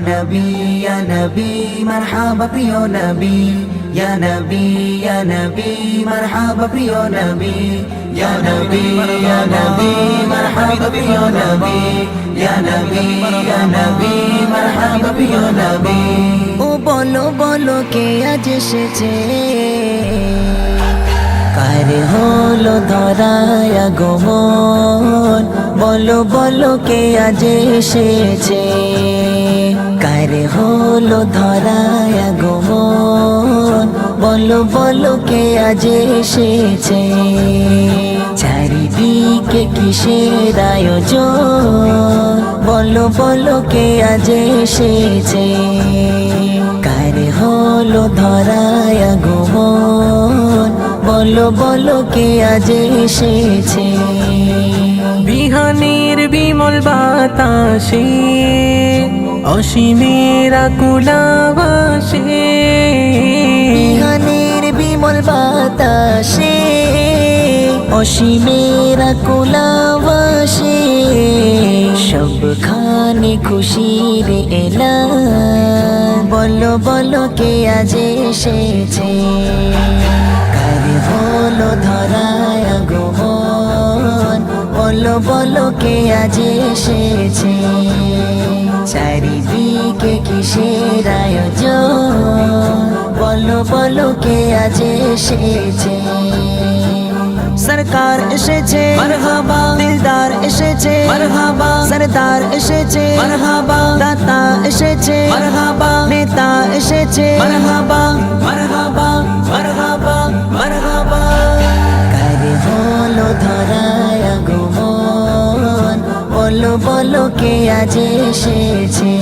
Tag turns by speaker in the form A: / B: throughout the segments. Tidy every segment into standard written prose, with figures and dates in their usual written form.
A: নবী ইয়া নবী মারহাবা প্রিয় নবী ইয়া নবী ইয়া নবী মারহাবা প্রিয় নবী ইয়া নবী ইয়া নবী মারহাবা প্রিয় নবী ইয়া নবী ইয়া নবী মারহাবা প্রিয় নবী। ও বলো বলো কে আজ এসেছে, কার হলো ধরায় আগমন, বলো বলো কে আজ এসেছে, কার হলো ধরায় আগমন, বলো বলো কে আজ এসেছে। চারিদিকে কিসের আয়োজন, বলো বলো কে আজ এসেছে, কার হলো ধরায় আগমন, বলো বলো কে আজ এসেছে।
B: বিহানের বিমল বাতাসে অসীমের আকুলাবাসে,
A: বিহানের বিমল বাতাসে অসীমের আকুলাবাসে, সবখানে খুশির এলান, বলো বলো কে আজ এসেছে, কার হলো ধরায় আগমন, বলো বলো কে আজ এসেছে। চারিদিকে কিসের আয়োজন, বলো বলো কে আজ এসেছে। সরকার এসেছে মারহাবা, দিলদার এসেছে মারহাবা, সরদার এসেছে মারহাবা, দাতা এসেছে মারহাবা, নেতা এসেছে মারহাবা মারহাবা মারহাবা মারহাবা। কার হলো ধরায় আগমন, বলো বলো কে আজ এসেছে।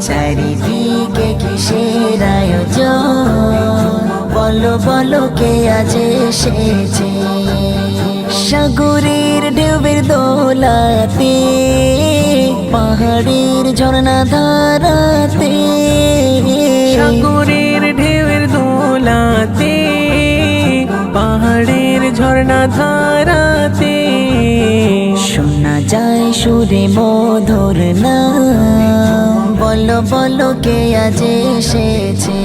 A: চারিদিকে কিসের আয়োজন, বলো বলো কে আজ এসেছে। সাগরের ঢেউয়ের দোলাতে, পাহাড়ের ঝর্ণা ধারাতে,
B: সাগরের ঢেউয়ের দোলাতে, পাহাড়ের ঝর্ণা ধারাতে,
A: শোনা যায় সুরে মধুর নাম, বলো বলো কে আজ এসেছে,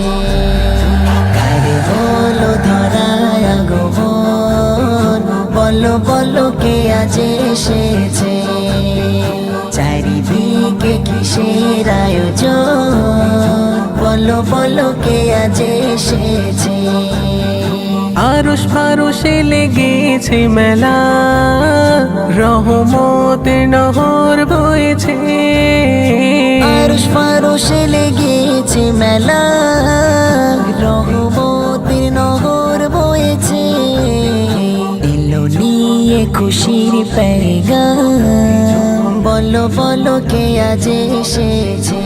A: কার হলো ধরায় আগমন, বলো বলো কে আজ এসেছে। চারিদিকে কিসের আয়োজন, বলো বলো কে আজ এসেছে।
B: আরশ ফারশে লেগেছে মেলা, রহমতের নহর বইছে,
A: আরশ ফারশে লেগেছে মেলা, রহমতের নহর বইছে, এলো নিয়ে খুশির পেগাম, বলো বলো কে আজ এসেছে,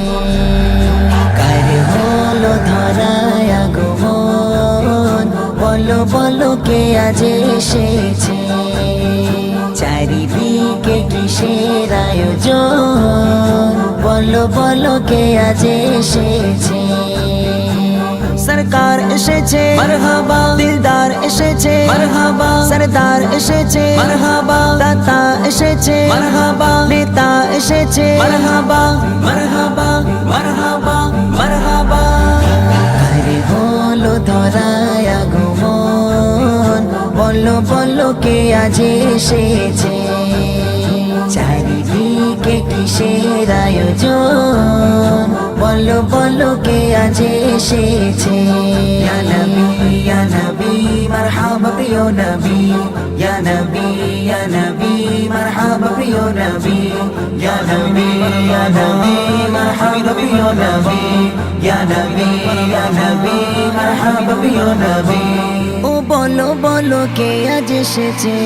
A: কার হলো ধরায় আগমন, বলো বলো কে আজ এসেছে। চারিদিকে কিসের আয়োজন, বলো বলো কে আজ এসেছে। সরকার এসেছে মারহাবা, দিলদার এসেছে মারহাবা, সরদার এসেছে মারহাবা, দাতা এসেছে মারহাবা, নেতা এসেছে মারহাবা মারহাবা মারহাবা মারহাবা। কার হলো ধরায় আগমন, বলো বলো কে আজ এসেছে। চারিদিকে কিসের আয়োজন, বলো বলো কে আজ এসেছে। ইয়া নবী ইয়া নবী মারহাবা প্রিয় নবী ইয়া নবী ইয়া নবী মারহাবা প্রিয় নবী ইয়া নবী ইয়া নবী মারহাবা প্রিয় নবী ইয়া নবী ইয়া নবী মারহাবা প্রিয় নবী। ও বলো বলো কে আজ এসেছে।